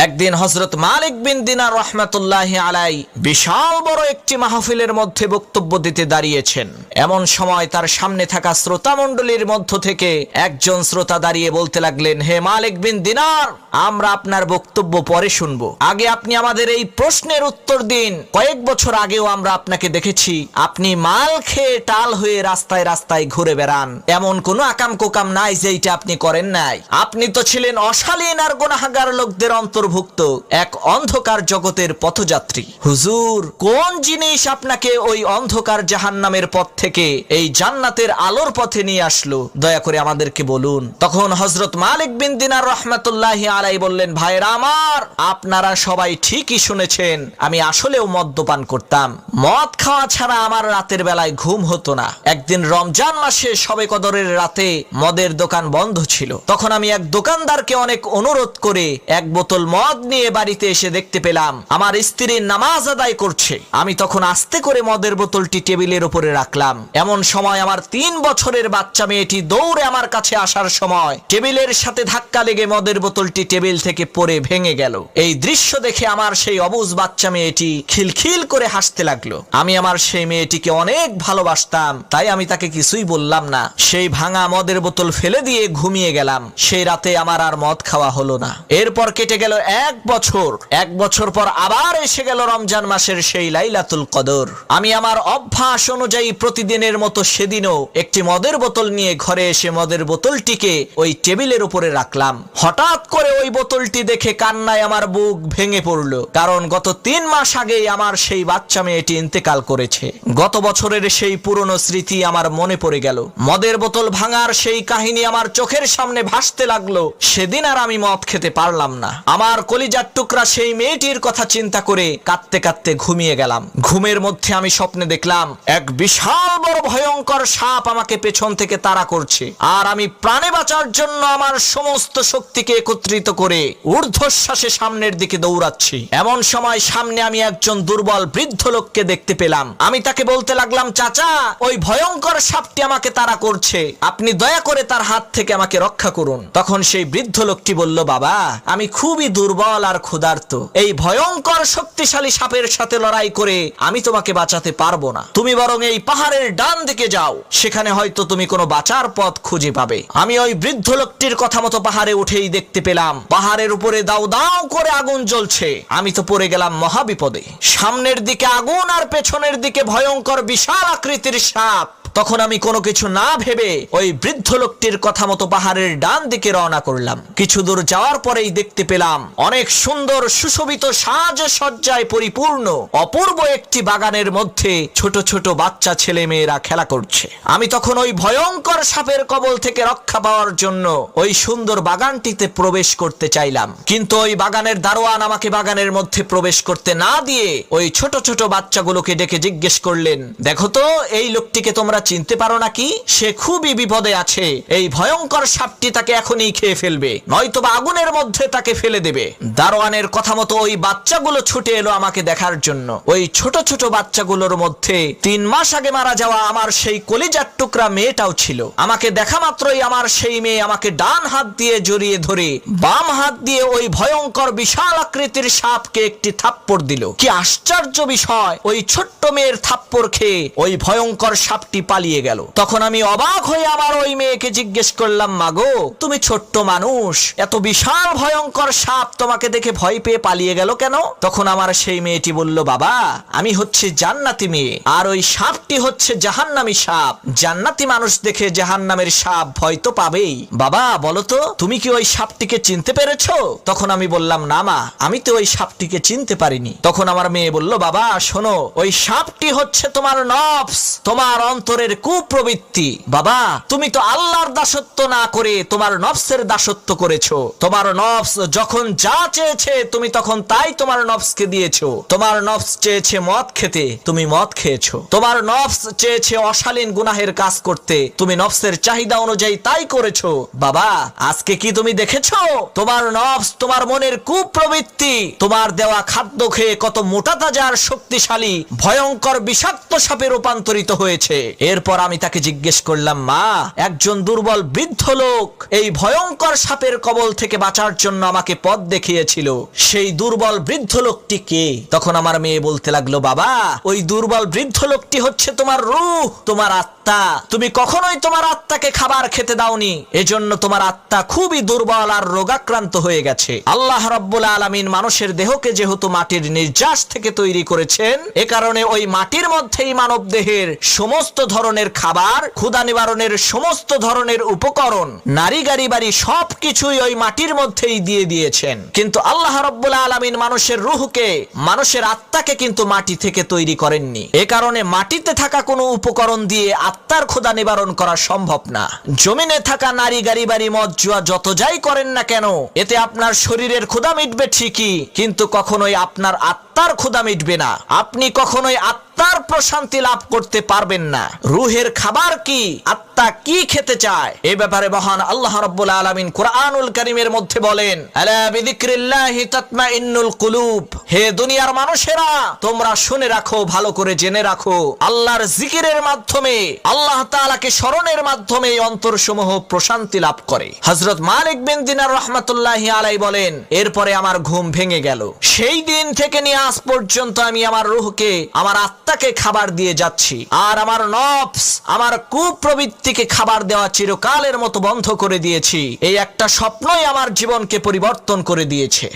একদিন হযরত মালিক বিন দিনার রাহমাতুল্লাহি আলাইহি বিশাল বড় একটি মাহফিলের মধ্যে বক্তব্য দিতে দাঁড়িয়েছেন। এমন সময় তার সামনে থাকা শ্রোতা মণ্ডলীর মধ্য থেকে একজন শ্রোতা দাঁড়িয়ে বলতে লাগলেন, হে মালিক বিন দিনার, আমরা আপনার বক্তব্য পরে শুনবো, আগে আপনি আমাদের এই প্রশ্নের উত্তর দিন। কয়েক বছর আগেও আমরা আপনাকে দেখেছি আপনি মাল খেয়ে টাল হয়ে রাস্তায় রাস্তায় ঘুরে বেড়ান। এমন কোনো আকাম কোকাম নাই যেটা আপনি করেন নাই। আপনি তো ছিলেন অশালীন আর গুনাহগার লোকদের অন্তর্ভুক্ত এক অন্ধকার জগতের পথযাত্রী। হুজুর, কোন জিনিস আপনাকে ওই অন্ধকার জাহান্নামের পথ থেকে এই জান্নাতের আলোর পথে নিয়ে আসলো? দয়া করে আমাদেরকে বলুন। তখন হযরত মালিক বিন দিনার রাহমাতুল্লাহি আলাইহি বললেন, ভাইরা আমার, আপনারা সবাই ঠিকই শুনেছেন, আমি আসলেও মদ্যপান করতাম। মদ খাওয়া ছাড়া আমার রাতের বেলায় ঘুম হতো না। একদিন রমজান মাসে শবে কদরের রাতে মদের দোকান বন্ধ ছিল। তখন আমি এক দোকানদারকে অনেক অনুরোধ করে এক বোতল মদ নিয়ে বাড়িতে এসে দেখতে পেলাম আমার স্ত্রী নামাজ আদায় করছে। আমি তখন আস্তে করে মদের বোতলটি টেবিলের উপরে রাখলাম। এমন সময় আমার 3 বছরের বাচ্চা মেয়েটি দৌড়ে আমার কাছে আসার সময় টেবিলের সাথে ধাক্কা লেগে মদের বোতলটি টেবিল থেকে পড়ে ভেঙে গেল। এই দৃশ্য দেখে আমার সেই অবুঝ বাচ্চা মেয়েটি খিলখিল করে হাসতে লাগলো। আমি আমার সেই মেয়েটিকে অনেক ভালোবাসতাম, তাই আমি তাকে কিছুই বললাম না। সেই ভাঙা মদের বোতল ফেলে দিয়ে ঘুমিয়ে গেলাম। সেই রাতে আমার আর মদ খাওয়া হলো না। এরপর কেটে গেল 1 বছর। 1 বছর পর আবার এসে গেল রমজান মাসের সেই লাইলাতুল কদর। আমি আমার অভ্যাস অনুযায়ী প্রতিদিনের মতো সেদিনও একটি মদের বোতল নিয়ে ঘরে এসে মদের বোতলটিকে ওই টেবিলের উপরে রাখলাম। হঠাৎ করে ওই বোতলটি দেখে কান্নায় আমার বুক ভেঙে পড়ল, কারণ গত 3 মাস আগেই আমার সেই বাচ্চা মেয়েটি ইন্তেকাল করেছে। গত বছরের সেই পুরনো স্মৃতি আমার মনে পড়ে গেল। মদের বোতল ভাঙার সেই কাহিনী আমার চোখের সামনে ভাসতে লাগলো। সেদিন আর আমি মদ খেতে পারলাম না। আমার কলিজার টুকরা সেই মেয়েটির কথা চিন্তা করে কাঁদতে কাঁদতে ঘুমিয়ে গেলাম। ঘুমের মধ্যে আমি স্বপ্নে দেখলাম এক বিশাল বড় ভয়ঙ্কর সাপ আমাকে পেছন থেকে তাড়া করছে, আর আমি প্রাণে বাঁচার জন্য আমার সমস্ত শক্তিকে একত্রিত করে ঊর্ধ্বশ্বাসে সামনের দিকে দৌড়াচ্ছি। এমন সময় সামনে আমি একজন দুর্বল বৃদ্ধ লোককে দেখতে পেলাম। আমি তাকে বলতে লাগলাম, চাচা, ওই ভয়ঙ্কর সাপটি আমাকে তাড়া করছে, আপনি দয়া করে তার হাত থেকে আমাকে রক্ষা করুন। তখন সেই বৃদ্ধ লোকটি বলল, বাবা, আমি খুবই দুর্বল আর ক্ষুধার্ত। এই ভয়ঙ্কর শক্তিশালী সাপের সাথে লড়াই করে আমি তোমাকে বাঁচাতে পারবো না। তুমি বরং এই পাহাড়ের ডান দিকে যাও, সেখানে হয়তো তুমি কোনো বাঁচার পথ খুঁজে পাবে। আমি ওই বৃদ্ধ লোকটির কথা মতো পাহাড়ে উঠেই দেখতে পেলাম পাহাড়ের উপরে দাউ দাউ করে আগুন জ্বলছে। আমি তো পড়ে গেলাম মহাবিপদে। সামনের দিকে আগুন আর পেছনের দিকে ভয়ঙ্কর বিশাল আকৃতির সাপ। তখন আমি কোনো কিছু না ভেবে ওই বৃদ্ধ লোকটির কথা মতো পাহাড়ের ডান দিকে রওনা করলাম। কিছু দূর যাওয়ার পরেই দেখতে পেলাম অনেক সুন্দর সুশোভিত সাজসজ্জায় পরিপূর্ণ অপূর্ব একটি বাগানের মধ্যে ছোট ছোট বাচ্চা ছেলে মেয়েরা খেলা করছে। আমি তখন ওই ভয়ঙ্কর সাপের কবল থেকে রক্ষা পাওয়ার জন্য ওই সুন্দর বাগানটিতে প্রবেশ করতে চাইলাম, কিন্তু ওই বাগানের দারোয়ান আমাকে বাগানের মধ্যে প্রবেশ করতে না দিয়ে ওই ছোট ছোট বাচ্চাগুলোকে ডেকে জিজ্ঞেস করলেন, দেখো তো এই লোকটিকে তোমরা চিনতে পারো নাকি? সে খুবই বিপদে আছে। এই ভয়ঙ্কর সাপটি তাকে এখনই খেয়ে ফেলবে, নয়তোবা আগুনের মধ্যে তাকে ফেলে দেবে। দারোয়ানের কথা মতো ওই বাচ্চাগুলো ছুটে এলো আমাকে দেখার জন্য। ওই ছোট ছোট বাচ্চাগুলোর মধ্যে 3 মাস আগে মারা যাওয়া আমার সেই কলিজার টুকরা মেয়েটাও ছিল। আমাকে দেখা মাত্রই আমার সেই মেয়ে আমাকে ডান হাত দিয়ে জড়িয়ে ধরে বাম হাত দিয়ে ওই ভয়ঙ্কর বিশাল আকৃতির সাপকে একটি থাপ্পড় দিল। কি আশ্চর্য বিষয়, ওই ছোট্ট মেয়ের থাপ্পড় খেয়ে ওই ভয়ঙ্কর সাপটি পালিয়ে গেল। তখন আমি অবাক হয়ে আমার ওই মেয়েকে জিজ্ঞেস করলাম, মাগো, তুমি ছোট্ট মানুষ, এত বিশাল ভয়ঙ্কর সাপ তোমাকে দেখে ভয় পেয়ে পালিয়ে গেল কেন? তখন আমার সেই মেয়েটি বলল, বাবা, আমি হচ্ছে জান্নাতি মেয়ে, আর ওই সাপটি হচ্ছে জাহান্নামী সাপ। জান্নাতি মানুষ দেখে জাহান্নামের সাপ ভয় তো পাবেই। বাবা, বলো তো, তুমি কি ওই সাপটিকে চিনতে পেরেছো? তখন আমি বললাম, না মা, আমি তো ওই সাপটিকে চিনতে পারিনি। তখন আমার মেয়ে বলল, বাবা শোনো, ওই সাপটি হচ্ছে তোমার নফস, তোমার অন্তরের কুপ্রবৃত্তি। বাবা, তুমি তো আল্লাহর দাসত্ব না করে তোমার নফসের দাসত্ব করেছো। তোমার নফস যখন যা চেয়েছে তুমি তখন তাই তোমার নফসকে দিয়েছো। তোমার নফস চেয়েছে মদ খেতে, তুমি মদ খেয়েছো। তোমার নফস চেয়েছে অশালীন গুনাহের কাজ করতে, থাকতে তুমি নফসের চাহিদা অনুযায়ী তাই করেছো। বাবা, আজকে কি তুমি দেখেছো তোমার নফস, তোমার মনের কুপ্রবৃত্তি তোমার দেওয়া খাদ্য খেয়ে কত মোটা তাজা আর শক্তিশালী ভয়ঙ্কর বিষাক্ত সাপে রূপান্তরিত হয়েছে। এরপর আমি তাকে জিজ্ঞেস করলাম, মা, একজন দুর্বল বৃদ্ধ লোক এই ভয়ঙ্কর সাপের কবল থেকে বাঁচার জন্য আমাকে পথ দেখিয়েছিল, সেই দুর্বল বৃদ্ধ লোকটি কে? তখন আমার মেয়ে বলতে লাগলো, বাবা, ওই দুর্বল বৃদ্ধ লোকটি হচ্ছে তোমার রূহ, তোমার আত্মা। তুমি কখনোই তোমার আত্মাকে খাবার খেতে দাওনি, এজন্য তোমার আত্মা খুবই দুর্বল আর রোগাক্রান্ত হয়ে গেছে। আল্লাহ রাব্বুল আলামিন মানুষের দেহকে যেহেতু মাটির নির্যাস থেকে তৈরি করেছেন, এ কারণে ওই মাটির মধ্যেই মানব দেহের সমস্ত ধরনের খাবার, ক্ষুধা নিবারণের সমস্ত ধরনের উপকরণ, নারী গাড়ি বাড়ি সবকিছুই ওই মাটির মধ্যেই দিয়ে দিয়েছেন। কিন্তু আল্লাহ রাব্বুল আলামিন মানুষের রূহকে, মানুষের আত্মাকে কিন্তু মাটি থেকে তৈরি করেননি। এ কারণে মাটিতে থাকা কোনো উপকরণ দিয়ে আত্মার ক্ষুধা নিবারণ করা সম্ভব না। জমিনে থাকা নারী গাড়ি বাড়ি মদ জুয়া যত যাই করেন না কেন, এতে আপনার শরীরের ক্ষুধা মিটবে ঠিকই, কিন্তু কখনোই আপনার আত্মার ক্ষুধা মিটবে না। আপনি কখনোই আত্মার প্রশান্তি লাভ করতে পারবেন না। রূহের খাবার কি, আত্মা কি খেতে চায়, এ ব্যাপারে মহান আল্লাহ রাব্বুল আলামিন কুরআনুল কারীমের মধ্যে বলেন, আলা বিযিকরিল্লাহি তাতমাইন্নুল কুলুব। হে দুনিয়ার মানুষেরা, তোমরা শুনে রাখো, ভালো করে জেনে রাখো, আল্লাহর জিকিরের মাধ্যমে, আল্লাহ তাআলাকে স্মরণের মাধ্যমে অন্তরসমূহ প্রশান্তি লাভ করে। হযরত মালিক বিন দিনার রাহমাতুল্লাহি আলাইহি বলেন, এরপরে আমার ঘুম ভেঙে গেল। সেই দিন থেকে নিয়ে আজ পর্যন্ত আমি আমার রূহকে, আমার আত্মাকে খাবার দিয়ে যাচ্ছি, আর আমার নফস, আমার কুপ্রবৃত্তিকে খাবার দেওয়া চিরকালের মতো বন্ধ করে দিয়েছি। এই একটা স্বপ্নই আমার জীবনকে পরিবর্তন করে দিয়েছে।